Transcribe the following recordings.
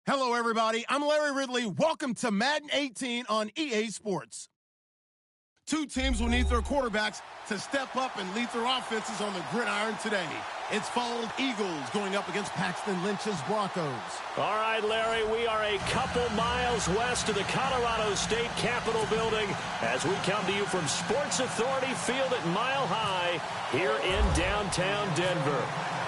Hello, everybody. I'm Larry Ridley. Welcome to Madden 18 on EA Sports. Two teams will need their quarterbacks to step up and lead their offenses on the gridiron today. It's Fold Eagles going up against Paxton Lynch's Broncos. All right, Larry, we are a couple miles west of the Colorado State Capitol building as we come to you from Sports Authority Field at Mile High here in downtown Denver.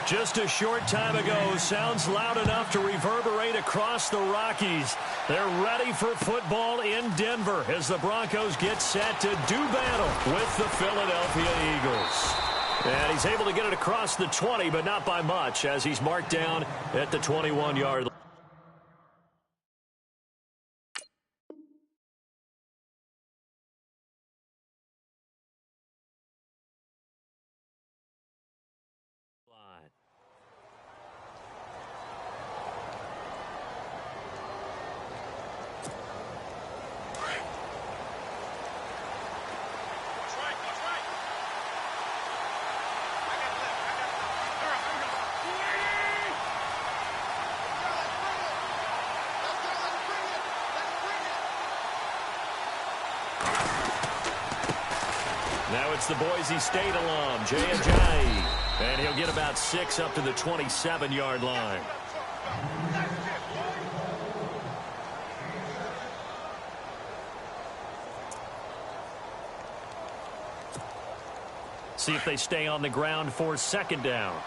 Just a short time ago, sounds loud enough to reverberate across the Rockies. They're ready for football in Denver as the Broncos get set to do battle with the Philadelphia Eagles. And he's able to get it across the 20, but not by much as he's marked down at the 21-yard line. Now it's the Boise State alum, Jay Ajayi. And he'll get about 6 up to the 27-yard line. See if they stay on the ground for second down.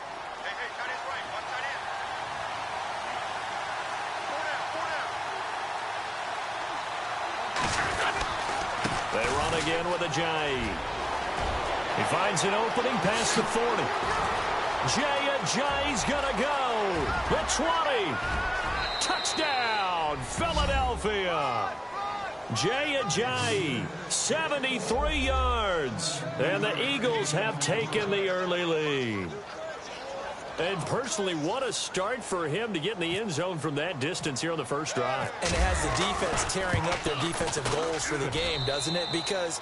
They run again with Ajayi. He finds an opening past the 40. Jay Ajayi's going to go. The 20. Touchdown, Philadelphia. Jay Ajayi, 73 yards. And the Eagles have taken the early lead. And personally, what a start for him to get in the end zone from that distance here on the first drive. And it has the defense tearing up their defensive goals for the game, doesn't it? Because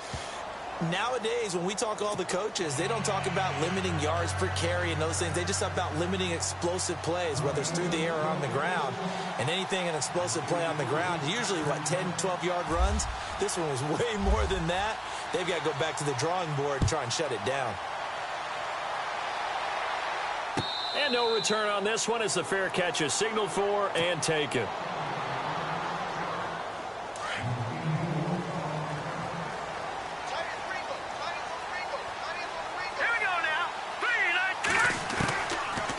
nowadays, when we talk to all the coaches, they don't talk about limiting yards per carry and those things. They just talk about limiting explosive plays, whether it's through the air or on the ground. And anything an explosive play on the ground, usually, 10, 12-yard runs. This one was way more than that. They've got to go back to the drawing board and try and shut it down. And no return on this one as the fair catch is signaled for and taken.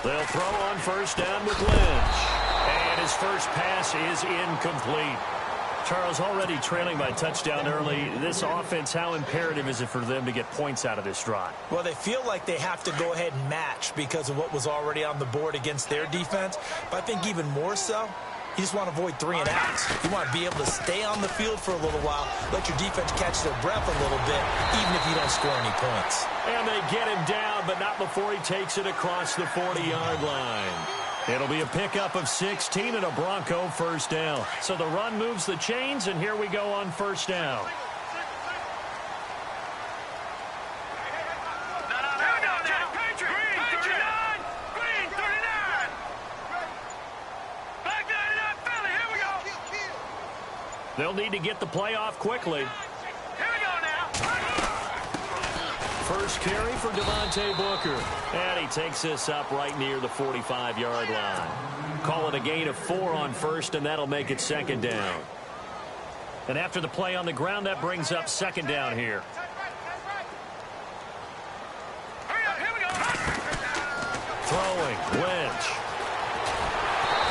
They'll throw on first down with Lynch. And his first pass is incomplete. Charles, already trailing by touchdown early. This offense, how imperative is it for them to get points out of this drive? Well, they feel like they have to go ahead and match because of what was already on the board against their defense. But I think even more so, you just want to avoid 3 and outs. You want to be able to stay on the field for a little while, let your defense catch their breath a little bit, even if you don't score any points. And they get him down, but not before he takes it across the 40-yard line. It'll be a pickup of 16 and a Bronco first down. So the run moves the chains, and here we go on first down. They'll need to get the play off quickly. Here we go now. First carry for Devontae Booker. And he takes this up right near the 45-yard line. Call it a gain of 4 on first, and that'll make it second down. And after the play on the ground, that brings up second down here. Throwing, Lynch.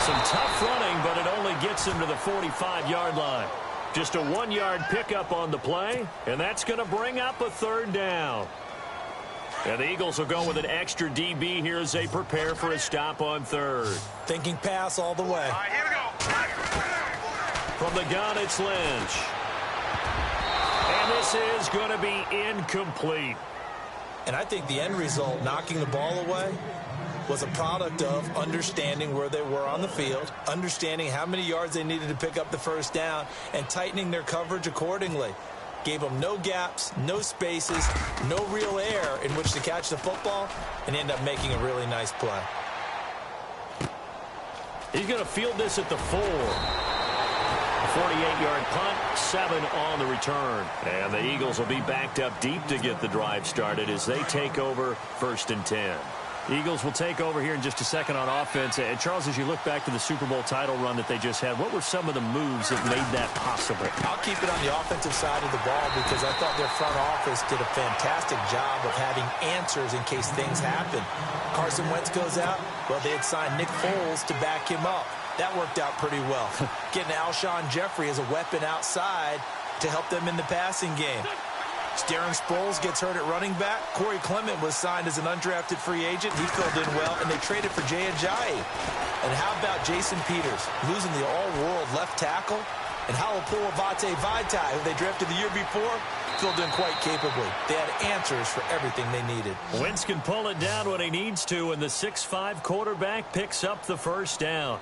Some tough running, but it only gets him to the 45-yard line. Just a 1-yard pickup on the play, and that's going to bring up a third down. And the Eagles will go with an extra DB here as they prepare for a stop on third. Thinking pass all the way. All right, here we go. From the gun, it's Lynch. And this is going to be incomplete. And I think the end result, knocking the ball away, was a product of understanding where they were on the field, understanding how many yards they needed to pick up the first down, and tightening their coverage accordingly. Gave them no gaps, no spaces, no real air in which to catch the football, and end up making a really nice play. He's going to field this at the 4. 48-yard punt, 7 on the return. And the Eagles will be backed up deep to get the drive started as they take over 1st and 10. Eagles will take over here in just a second on offense. And Charles, as you look back to the Super Bowl title run that they just had, what were some of the moves that made that possible? I'll keep it on the offensive side of the ball because I thought their front office did a fantastic job of having answers in case things happen. Carson Wentz goes out. Well, they had signed Nick Foles to back him up. That worked out pretty well. Getting Alshon Jeffrey as a weapon outside to help them in the passing game. Darren Sproles gets hurt at running back. Corey Clement was signed as an undrafted free agent. He filled in well, and they traded for Jay Ajayi. And how about Jason Peters losing the all-world left tackle? And Halapoulivaati Vaitai, who they drafted the year before, filled in quite capably. They had answers for everything they needed. Wentz can pull it down when he needs to, and the 6'5" quarterback picks up the first down.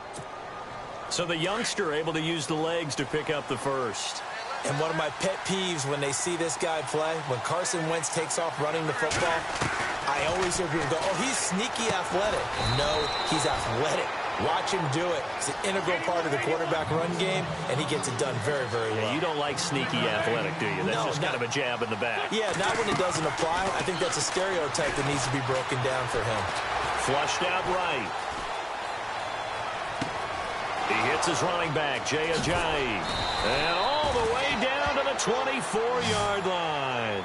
So the youngster able to use the legs to pick up the first. And one of my pet peeves when they see this guy play, when Carson Wentz takes off running the football, I always hear people go, oh, he's sneaky athletic. No, he's athletic. Watch him do it. It's an integral part of the quarterback run game, and he gets it done very, very well. Yeah, you don't like sneaky athletic, do you? That's just kind of a jab in the back. Yeah, not when it doesn't apply. I think that's a stereotype that needs to be broken down for him. Flushed out right. He hits his running back, Jay Ajayi. And all the way down to the 24-yard line.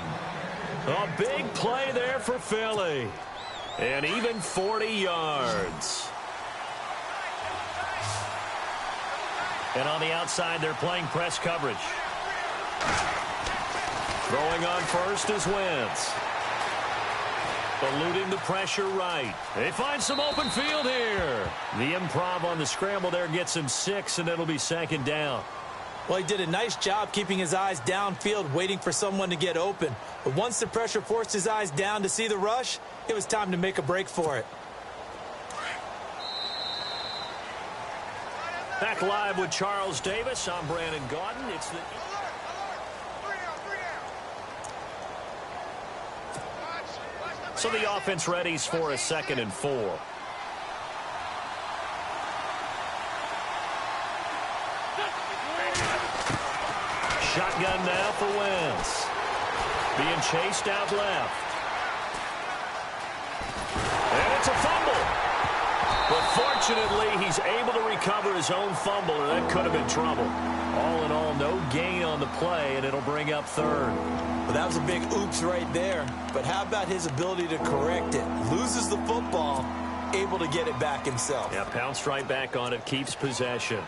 A big play there for Philly. And even 40 yards. And on the outside, they're playing press coverage. Throwing on first is Wentz. Eluding the pressure right. They find some open field here. The improv on the scramble there gets him 6, and it'll be 2nd down. Well, he did a nice job keeping his eyes downfield, waiting for someone to get open. But once the pressure forced his eyes down to see the rush, it was time to make a break for it. Back live with Charles Davis. I'm Brandon Gaudin. It's the... So the offense readies for a 2nd and 4. Shotgun now for Wentz. Being chased out left. And it's a fumble. But fortunately, he's able to recover his own fumble, and that could have been trouble. All in all, no gain on the play, and it'll bring up 3rd. Well, that was a big oops right there. But how about his ability to correct it? Loses the football, able to get it back himself. Yeah, pounced right back on it, keeps possession.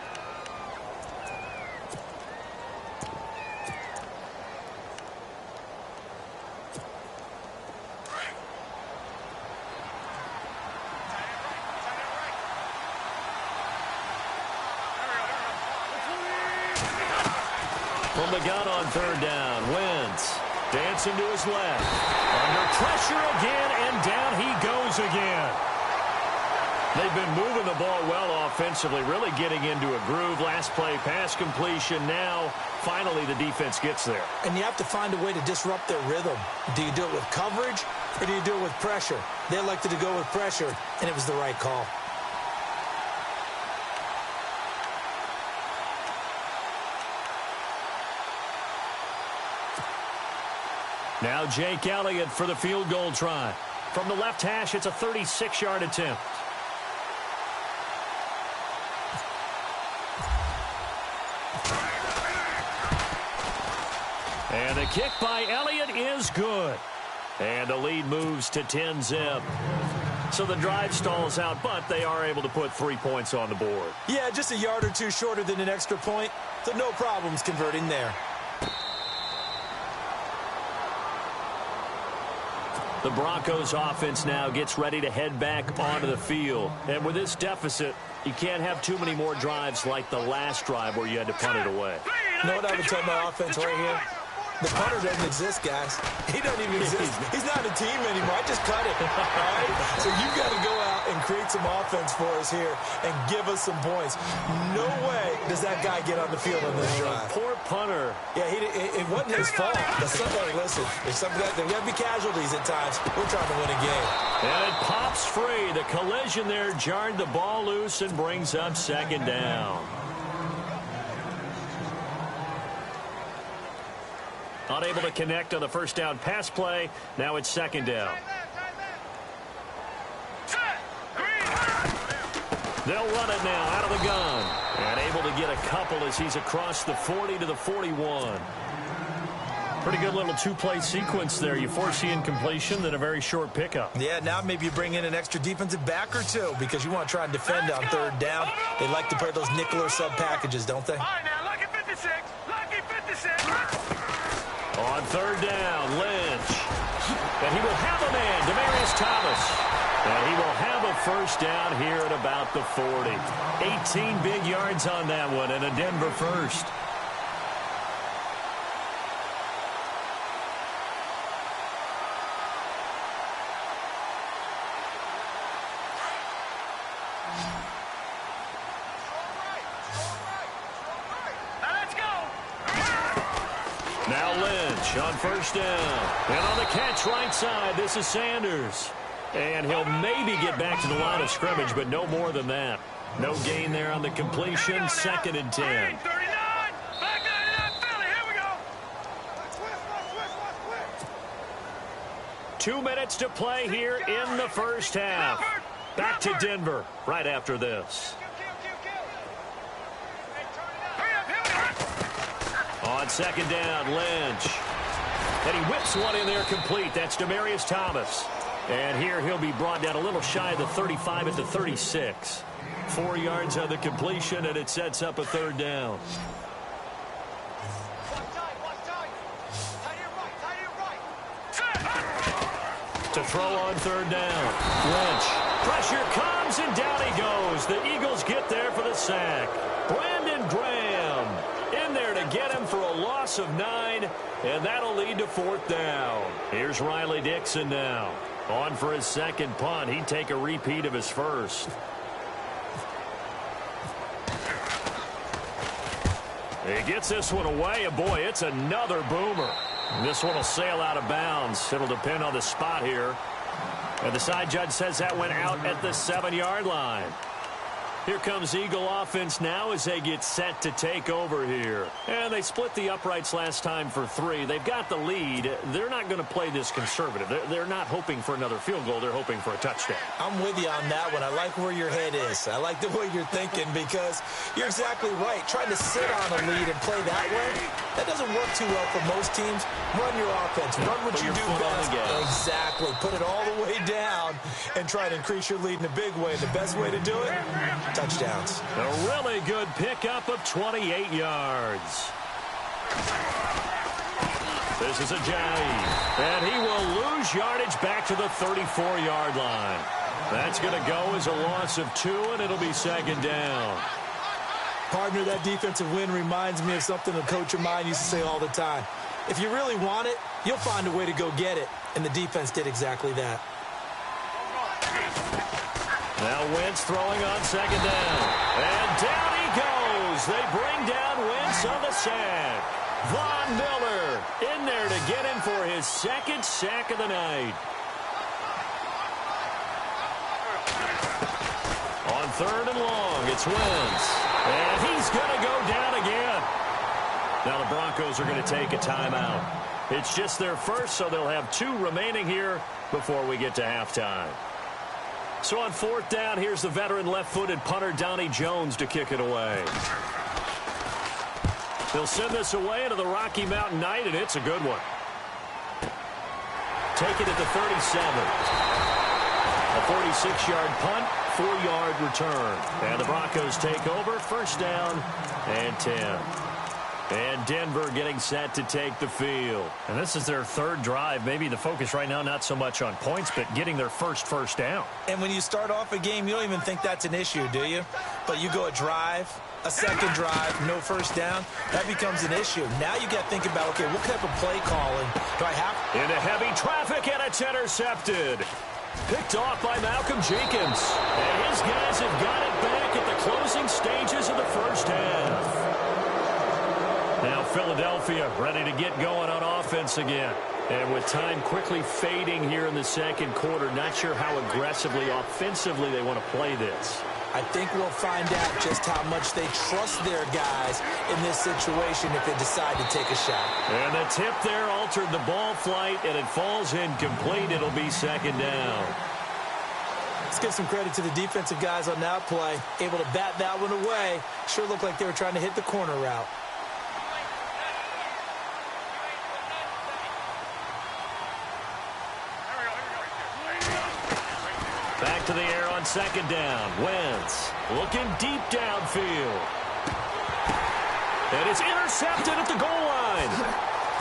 From the gun on 3rd down, Wentz dancing to his left. Under pressure again, and down he goes again. They've been moving the ball well offensively, really getting into a groove. Last play, pass completion. Now, finally, the defense gets there. And you have to find a way to disrupt their rhythm. Do you do it with coverage, or do you do it with pressure? They elected to go with pressure, and it was the right call. Now Jake Elliott for the field goal try. From the left hash, it's a 36-yard attempt. And the kick by Elliott is good. And the lead moves to 10-zip. So the drive stalls out, but they are able to put 3 points on the board. Yeah, just a yard or two shorter than an extra point, so no problems converting there. The Broncos offense now gets ready to head back onto the field. And with this deficit, you can't have too many more drives like the last drive where you had to punt it away. You know what I would tell my offense right here? The punter doesn't exist, guys. He doesn't even exist. He's not a team anymore. I just cut it. All right? So you've got to go out and create some offense for us here and give us some points. No way does that guy get on the field on this drive. Poor punter. Yeah, it wasn't his fault. But somebody, listen, there's got to be casualties at times. We're trying to win a game. And it pops free. The collision there jarred the ball loose and brings up second down. Unable to connect on the first down pass play. Now it's second down. They'll run it now out of the gun. And able to get a couple as he's across the 40 to the 41. Pretty good little two-play sequence there. You force the incompletion, then a very short pickup. Yeah, now maybe you bring in an extra defensive back or two because you want to try and defend on third down. They like to play those nickel or sub packages, don't they? All right, now, lucky 56. Lucky 56. On third down, Lynch. And he will have a man, Demaryius Thomas. And he will have a first down here at about the 40. 18 big yards on that one and a Denver first. Now Lynch on first down. And on the catch right side, this is Sanders. And he'll maybe get back to the line of scrimmage, but no more than that. No gain there on the completion. Second and 10. 39. Back 99 Philly. Here we go. 2 minutes to play here in the first half. Back to Denver right after this. On second down, Lynch. And he whips one in there complete. That's Demaryius Thomas. And here he'll be brought down a little shy of the 35 at the 36. 4 yards on the completion, and it sets up a third down. To throw on third down. Lynch. Pressure comes, and down he goes. The Eagles get there for the sack. Brandon Graham in there to get him for a loss of 9, and that'll lead to fourth down. Here's Riley Dixon now. On for his second punt. He'd take a repeat of his first. He gets this one away, and boy, it's another boomer. This one will sail out of bounds. It'll depend on the spot here. And the side judge says that went out at the 7-yard line. Here comes Eagle offense now as they get set to take over here. And they split the uprights last time for 3. They've got the lead. They're not going to play this conservative. They're not hoping for another field goal. They're hoping for a touchdown. I'm with you on that one. I like where your head is. I like the way you're thinking because you're exactly right. Trying to sit on a lead and play that way, that doesn't work too well for most teams. Run your offense. Run what you do best. Exactly. Put it all the way down and try to increase your lead in a big way. The best way to do it, touchdowns. A really good pickup of 28 yards. This is Ajayi. And he will lose yardage back to the 34-yard line. That's going to go as a loss of 2, and it'll be second down. Partner, that defensive win reminds me of something a coach of mine used to say all the time. If you really want it, you'll find a way to go get it. And the defense did exactly that. Now Wentz throwing on second down. And down he goes. They bring down Wentz on the sack. Von Miller in there to get him for his second sack of the night. On third and long, it's Wentz. And he's going to go down again. Now the Broncos are going to take a timeout. It's just their first, so they'll have 2 remaining here before we get to halftime. So on fourth down, here's the veteran left-footed punter Donnie Jones to kick it away. He'll send this away into the Rocky Mountain Night, and it's a good one. Take it at the 37. A 46-yard punt, 4-yard return. And the Broncos take over, first down and 10. And Denver getting set to take the field. And this is their third drive. Maybe the focus right now not so much on points, but getting their first down. And when you start off a game, you don't even think that's an issue, do you? But you go a drive, a second drive, no first down, that becomes an issue. Now you got to think about, okay, what type of play calling do I have? Into heavy traffic, and it's intercepted. Picked off by Malcolm Jenkins. And his guys have got it back at the closing stages of the first half. Now Philadelphia ready to get going on offense again. And with time quickly fading here in the second quarter, not sure how aggressively, offensively they want to play this. I think we'll find out just how much they trust their guys in this situation if they decide to take a shot. And the tip there altered the ball flight, and it falls incomplete. It'll be second down. Let's give some credit to the defensive guys on that play. Able to bat that one away. Sure looked like they were trying to hit the corner route. Back to the air on second down. Wentz looking deep downfield. And it's intercepted at the goal line.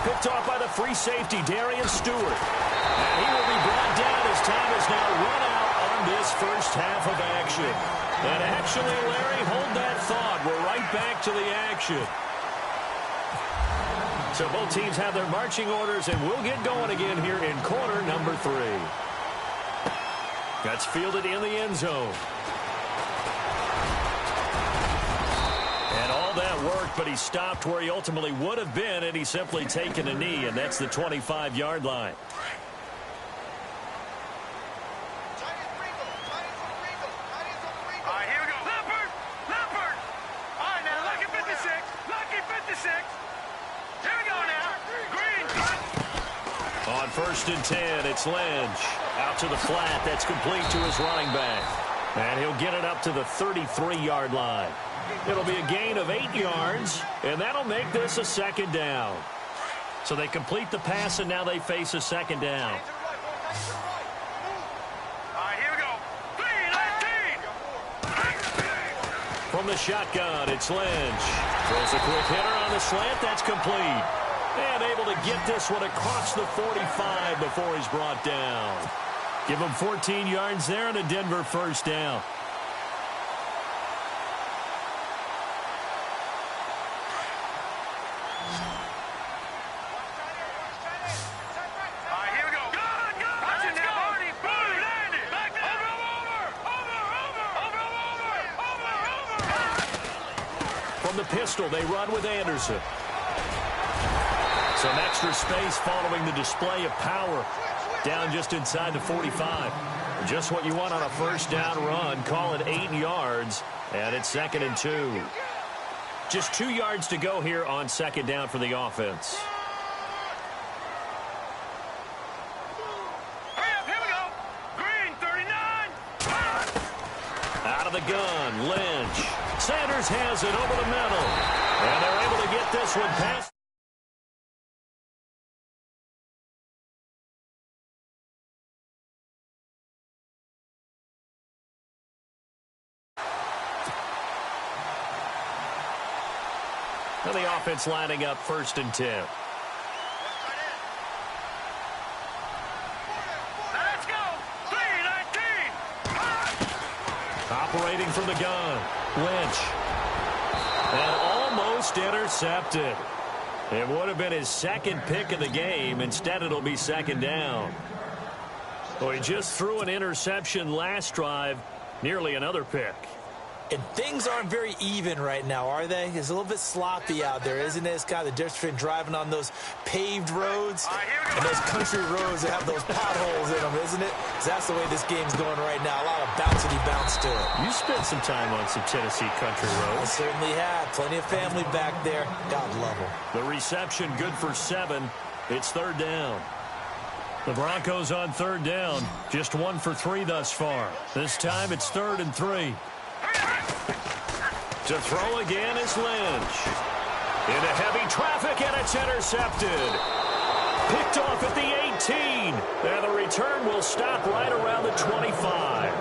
Picked off by the free safety, Darian Stewart. And he will be brought down as time is now run out on this first half of action. And actually, Larry, hold that thought. We're right back to the action. So both teams have their marching orders, and we'll get going again here in quarter number 3. That's fielded in the end zone. And all that worked, but he stopped where he ultimately would have been, and he's simply taken a knee, and that's the 25-yard line. All right, here we go. Leopard! Leopard! All right, now, lucky 56. Lucky 56. Here we go now. Green, cut. On first and 10, it's Lynch. Out to the flat. That's complete to his running back. And he'll get it up to the 33-yard line. It'll be a gain of 8 yards, and that'll make this a second down. So they complete the pass, and now they face a second down. All right, here we go. 3-19. From the shotgun, it's Lynch. Throws a quick hitter on the slant. That's complete. And able to get this one across the 45 before he's brought down. Give him 14 yards there and a Denver first down. All right, here we go. Good, good. Watch it now, Marty. Boom, landed. Back down. Over. From the pistol, they run with Anderson. Some extra space following the display of power. Down just inside the 45. Just what you want on a first down run. Call it 8 yards, and it's 2nd and 2. Just 2 yards to go here on second down for the offense. Hurry up, here we go. Green, 39. Out of the gun, Lynch. Sanders has it over the middle. And they're able to get this one past. And the offense lining up 1st and 10. Let's go. 3-19. Operating from the gun, Lynch. And almost intercepted. It would have been his second pick of the game. Instead, it'll be second down. Well, he just threw an interception last drive. Nearly another pick. And things aren't very even right now, are they? It's a little bit sloppy out there, isn't it? It's kind of the difference between driving on those paved roads and those country roads that have those potholes in them, isn't it? 'Cause that's the way this game's going right now. A lot of bouncy bounce to it. You spent some time on some Tennessee country I roads. certainly have. Plenty of family back there. God love them. The reception good for 7. It's 3rd down. The Broncos on 3rd down. Just 1 for 3 thus far. This time it's 3rd and 3. To throw again is Lynch. Into heavy traffic, and it's intercepted. Picked off at the 18. And the return will stop right around the 25.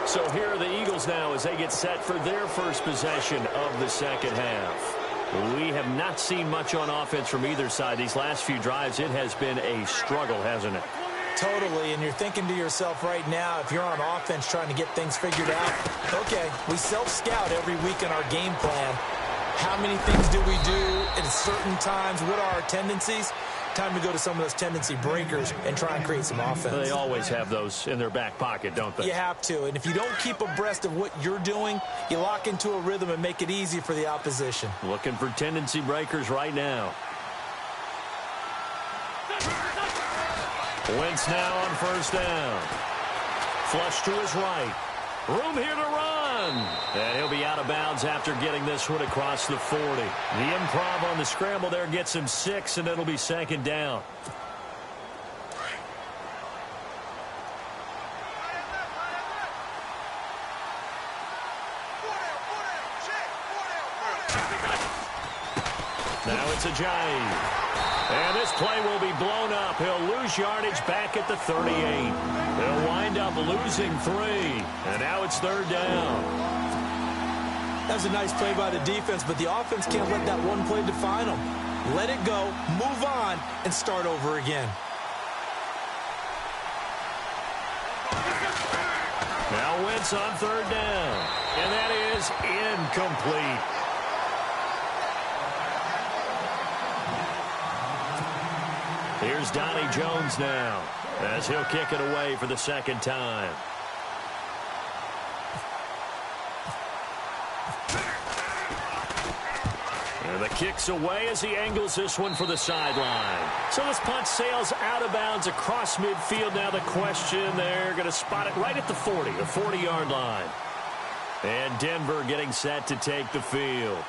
So here are the Eagles now as they get set for their first possession of the second half. We have not seen much on offense from either side. These last few drives, it has been a struggle, hasn't it? Totally, and you're thinking to yourself right now, if you're on offense trying to get things figured out, okay, we self-scout every week in our game plan. How many things do we do at certain times? What are our tendencies? time to go to some of those tendency breakers and try and create some offense. They always have those in their back pocket, don't they? You have to, and if you don't keep abreast of what you're doing, you lock into a rhythm and make it easy for the opposition. Looking for tendency breakers right now. Wentz now on first down. Flush to his right. Room here to run. And he'll be out of bounds after getting this one across the 40. The improv on the scramble there gets him 6, and it'll be second down. Now it's Ajayi. And this play will be blown up. He'll lose yardage back at the 38. They'll wind up losing 3. And now it's third down. That was a nice play by the defense, but the offense can't let that one play define them. Let it go, move on, and start over again. Now Wentz on third down. And that is incomplete. Here's Donnie Jones now as he'll kick it away for the second time. And the kick's away as he angles this one for the sideline. So this punt sails out of bounds across midfield. Now the question, they're going to spot it right at the 40, the 40-yard line. And Denver getting set to take the field.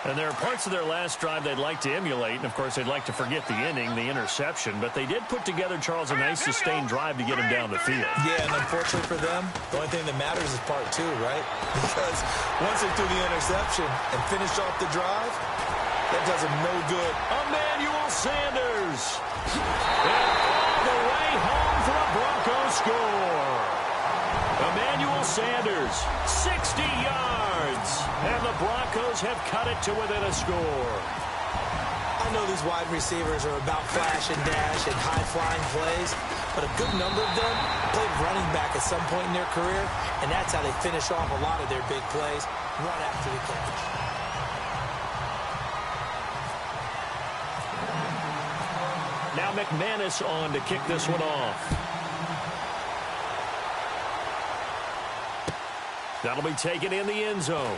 And there are parts of their last drive they'd like to emulate. And, of course, they'd like to forget the inning, the interception. But they did put together, Charles, a nice sustained drive to get him down the field. Yeah, and unfortunately for them, the only thing that matters is part 2, right? Because once they threw the interception and finished off the drive, that does them no good. Emmanuel Sanders. And all the way home for a Broncos score. Emmanuel Sanders, 60 yards. And the Broncos have cut it to within a score. I know these wide receivers are about flash and dash and high-flying plays, but a good number of them played running back at some point in their career, and that's how they finish off a lot of their big plays, run after the catch. Now McManus on to kick this one off. That'll be taken in the end zone.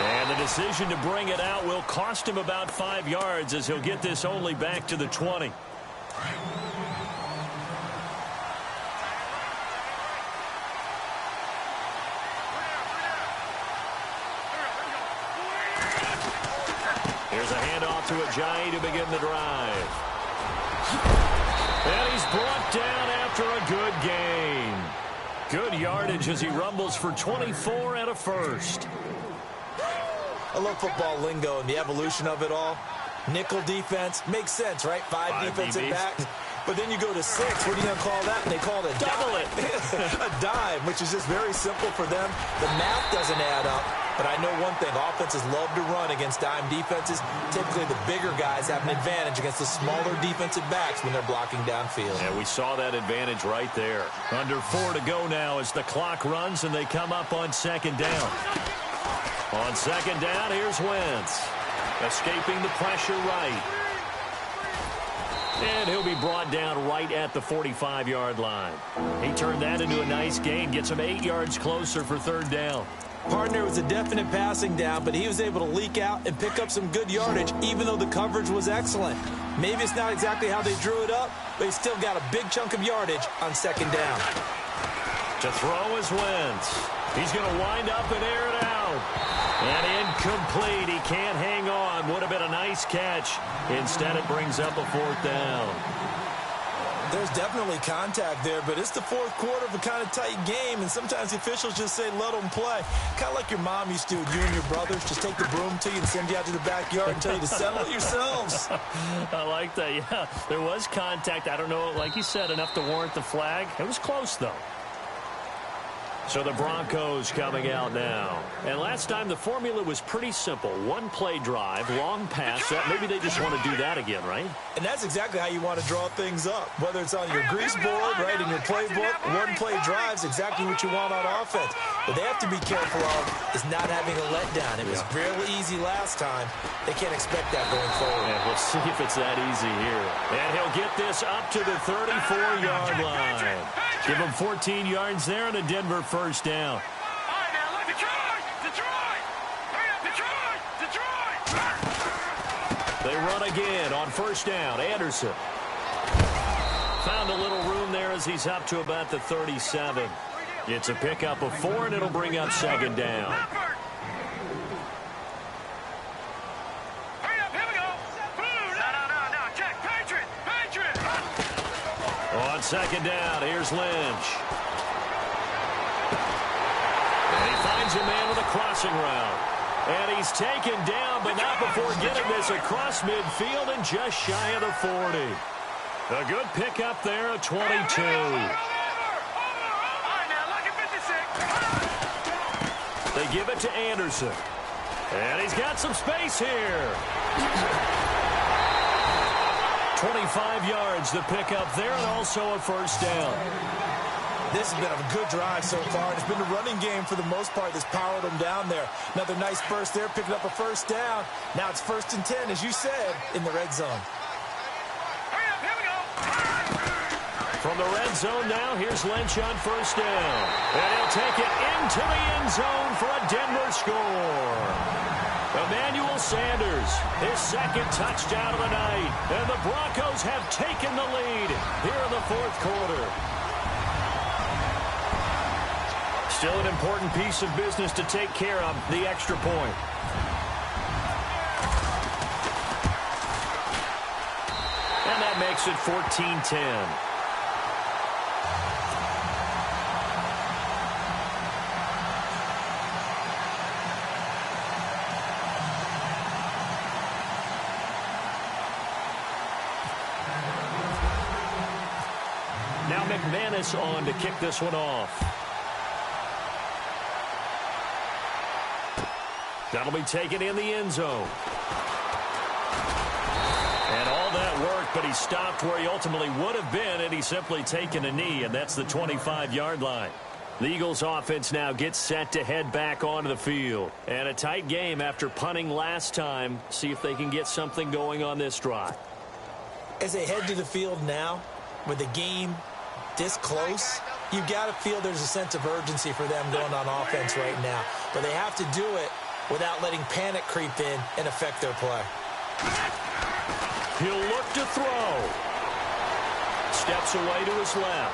And the decision to bring it out will cost him about 5 yards as he'll get this only back to the 20. Here's a handoff to Ajayi to begin the drive. And he's brought down after a good gain. Good yardage as he rumbles for 24 and a first. I love football lingo and the evolution of it all. Nickel defense makes sense, right? 5 defensive backs. But then you go to 6. What are you going to call that? And they call it a double it. A dime, which is just very simple for them. The math doesn't add up. But I know one thing. Offenses love to run against dime defenses. Typically, the bigger guys have an advantage against the smaller defensive backs when they're blocking downfield. Yeah, we saw that advantage right there. Under 4 to go now as the clock runs and they come up on second down. On second down, here's Wentz. Escaping the pressure right. And he'll be brought down right at the 45-yard line. He turned that into a nice gain, gets him 8 yards closer for third down. Partner was a definite passing down, but he was able to leak out and pick up some good yardage, even though the coverage was excellent. Maybe it's not exactly how they drew it up, but he still got a big chunk of yardage on second down. To throw is Wentz. He's going to wind up and air it out. And incomplete. He can't hang on. Would have been a nice catch. Instead, it brings up a fourth down. There's definitely contact there, but it's the fourth quarter of a kind of tight game, and sometimes the officials just say, let them play. Kind of like your mom used to with you and your brothers. Just take the broom to you and send you out to the backyard and tell you to settle it yourselves. I like that, yeah. There was contact. I don't know, like you said, enough to warrant the flag. It was close, though. So the Broncos coming out now. And last time the formula was pretty simple. One play drive, long pass. Maybe they just want to do that again, right? And that's exactly how you want to draw things up. Whether it's on your grease board, right, in your playbook, one play drive is exactly what you want on offense. What they have to be careful of is not having a letdown. It was really easy last time. They can't expect that going forward. And we'll see if it's that easy here. And he'll get this up to the 34-yard line. Give him 14 yards there and a Denver first down. They run again on first down. Anderson found a little room there as he's up to about the 37. It's a pickup of 4, and it'll bring up second down. On second down, here's Lynch. And he finds a man with a crossing route. And he's taken down, but not before getting this across midfield and just shy of the 40. A good pickup there, a 22. They give it to Anderson. And he's got some space here. 25 yards to pick up there, and also a first down. This has been a good drive so far. It's been the running game for the most part that's powered them down there. Another nice burst there, picking up a first down. Now it's 1st and 10, as you said, in the red zone. From the red zone now, here's Lynch on first down. And he'll take it into the end zone for a Denver score. Emmanuel Sanders, his second touchdown of the night. And the Broncos have taken the lead here in the 4th quarter. Still an important piece of business to take care of, the extra point. And that makes it 14-10. Now McManus on to kick this one off. That'll be taken in the end zone. And all that work, but he stopped where he ultimately would have been, and he's simply taken a knee, and that's the 25-yard line. The Eagles offense now gets set to head back onto the field. And a tight game after punting last time. See if they can get something going on this drive. As they head to the field now, with the game this close, you've got to feel there's a sense of urgency for them going on offense right now. But they have to do it without letting panic creep in and affect their play. He'll look to throw. Steps away to his left.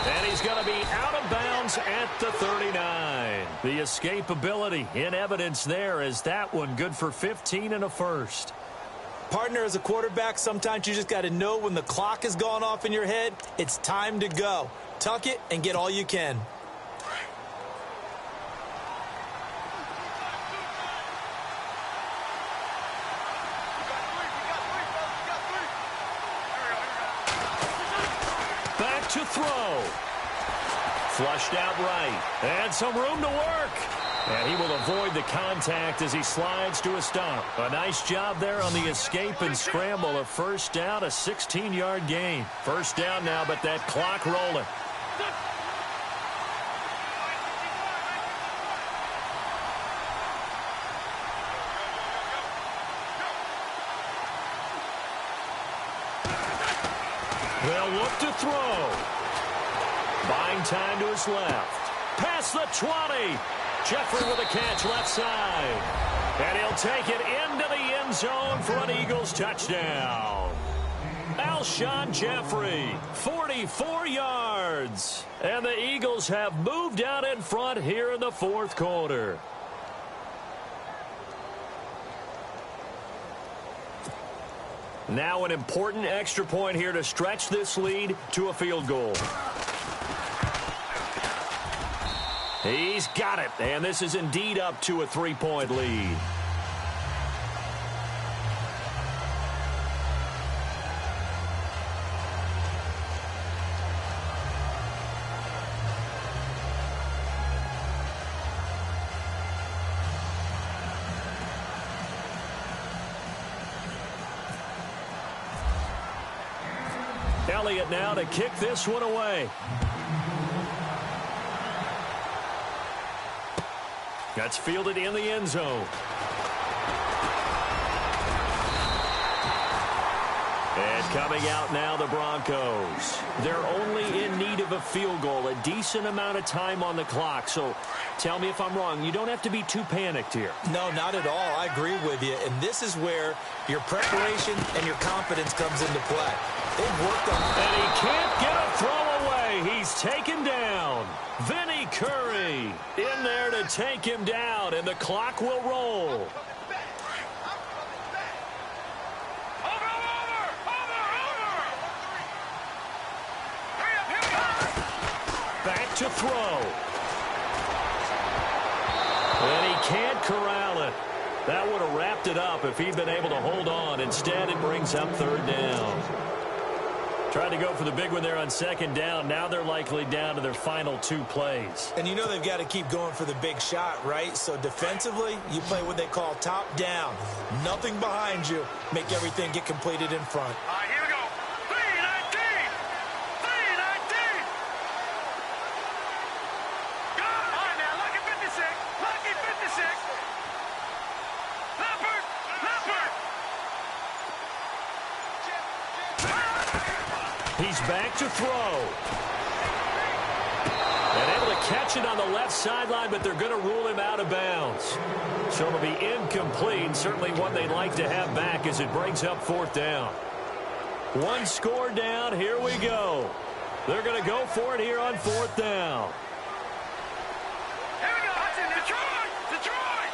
And he's going to be out of bounds at the 39. The escapability in evidence there as that one good for 15 and a first. Partner, as a quarterback, sometimes you just got to know when the clock has gone off in your head, it's time to go. Tuck it and get all you can. Back to throw. Flushed out right. And some room to work. And he will avoid the contact as he slides to a stop. A nice job there on the escape and scramble. A first down, a 16-yard gain. First down now, but that clock rolling. They'll look to throw. Buying time to his left. Past the 20. Jeffrey with a catch left side. And he'll take it into the end zone for an Eagles touchdown. Alshon Jeffrey, 44 yards. And the Eagles have moved out in front here in the 4th quarter. Now an important extra point here to stretch this lead to a field goal. He's got it, and this is indeed up to a 3-point lead. Elliott now to kick this one away. That's fielded in the end zone. And coming out now, the Broncos. They're only in need of a field goal, a decent amount of time on the clock. So tell me if I'm wrong. You don't have to be too panicked here. No, not at all. I agree with you. And this is where your preparation and your confidence comes into play. They've worked on it. And he can't get a throw away. He's taken down. Vinny Curry in there to take him down, and the clock will roll. Back to throw. And he can't corral it. That would have wrapped it up if he'd been able to hold on. Instead, it brings up third down. Tried to go for the big one there on second down. Now they're likely down to their final 2 plays. And you know they've got to keep going for the big shot, right? So defensively, you play what they call top down. Nothing behind you. Make everything get completed in front. Here we go. 3-19. 3-19. Go. All right, now, lucky 56. Lucky 56. Leopard. Leopard. He's back to throw. And able to catch it on the left sideline, but they're going to rule him out of bounds. So it'll be incomplete. Certainly one they'd like to have back as it brings up fourth down. 1 score down. Here we go. They're going to go for it here on fourth down. Here we go. Detroit. Detroit.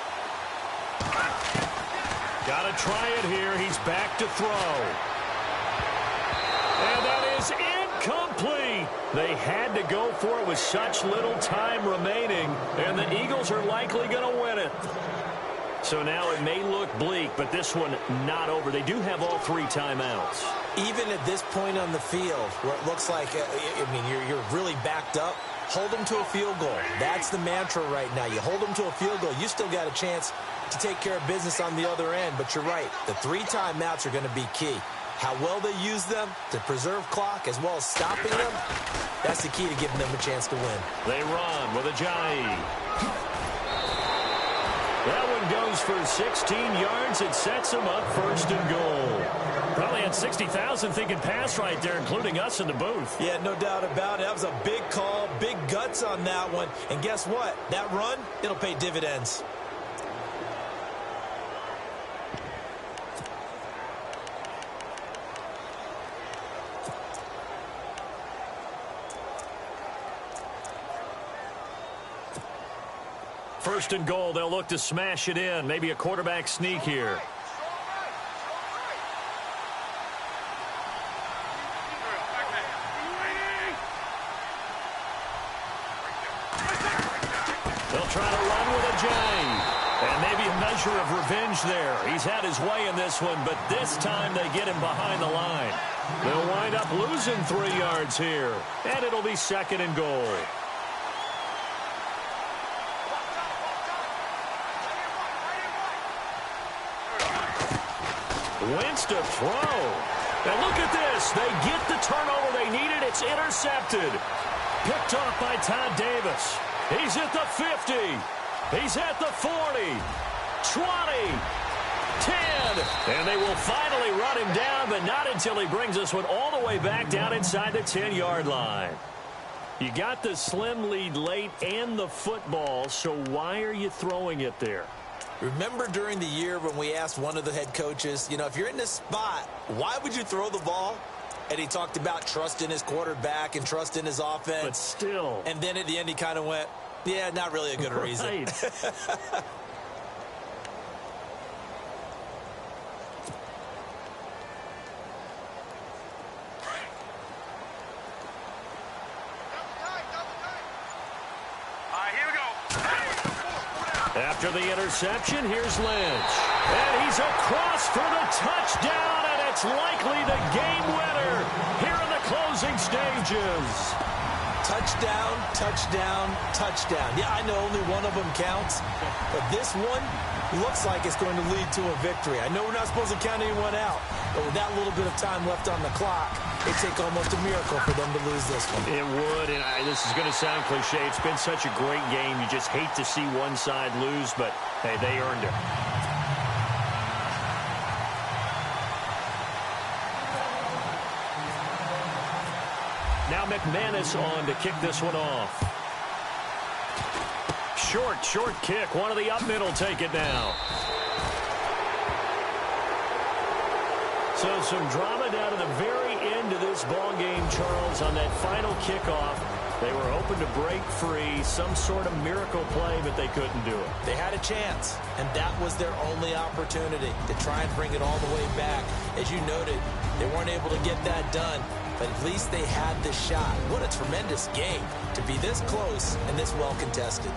Got to try it here. He's back to throw. And that is incomplete. They had to go for it with such little time remaining, and the Eagles are likely going to win it. So now it may look bleak, but this one not over. They do have all 3 timeouts. Even at this point on the field, where it looks like, you're really backed up, hold them to a field goal. That's the mantra right now. You hold them to a field goal. You still got a chance to take care of business on the other end, but you're right. The 3 timeouts are going to be key. How well they use them to preserve clock as well as stopping them, that's the key to giving them a chance to win. They run with Ajayi. That one goes for 16 yards. It sets them up first and goal. Probably had 60,000 thinking pass right there, including us in the booth. Yeah, no doubt about it. That was a big call, big guts on that one. And guess what? That run, it'll pay dividends. First and goal, they'll look to smash it in. Maybe a quarterback sneak here. They'll try to run with Ajayi. And maybe a measure of revenge there. He's had his way in this one, but this time they get him behind the line. They'll wind up losing 3 yards here. And it'll be second and goal. Wentz to throw. And look at this. They get the turnover they needed. It's intercepted. Picked off by Todd Davis. He's at the 50. He's at the 40. 20. 10. And they will finally run him down, but not until he brings this one all the way back down inside the 10-yard line. You got the slim lead late and the football, so why are you throwing it there? Remember during the year when we asked one of the head coaches, if you're in this spot, why would you throw the ball? And he talked about trust in his quarterback and trust in his offense. But still. And then at the end he kind of went, yeah, not really a good reason. Right. After the interception, here's Lynch. And he's across for the touchdown, and it's likely the game winner here in the closing stages. Touchdown, touchdown, touchdown. Yeah, I know only one of them counts, but this one looks like it's going to lead to a victory. I know we're not supposed to count anyone out, but with that little bit of time left on the clock, it'd take almost a miracle for them to lose this one. It would, and this is going to sound cliche. It's been such a great game. You just hate to see one side lose, but, hey, they earned it. Now McManus on to kick this one off. Short kick. One of the up middle take it now. So some drama down to the very end of this ball game, Charles, on that final kickoff. They were hoping to break free, some sort of miracle play, but they couldn't do it. They had a chance, and that was their only opportunity to try and bring it all the way back. As you noted, they weren't able to get that done, but at least they had the shot. What a tremendous game to be this close and this well contested.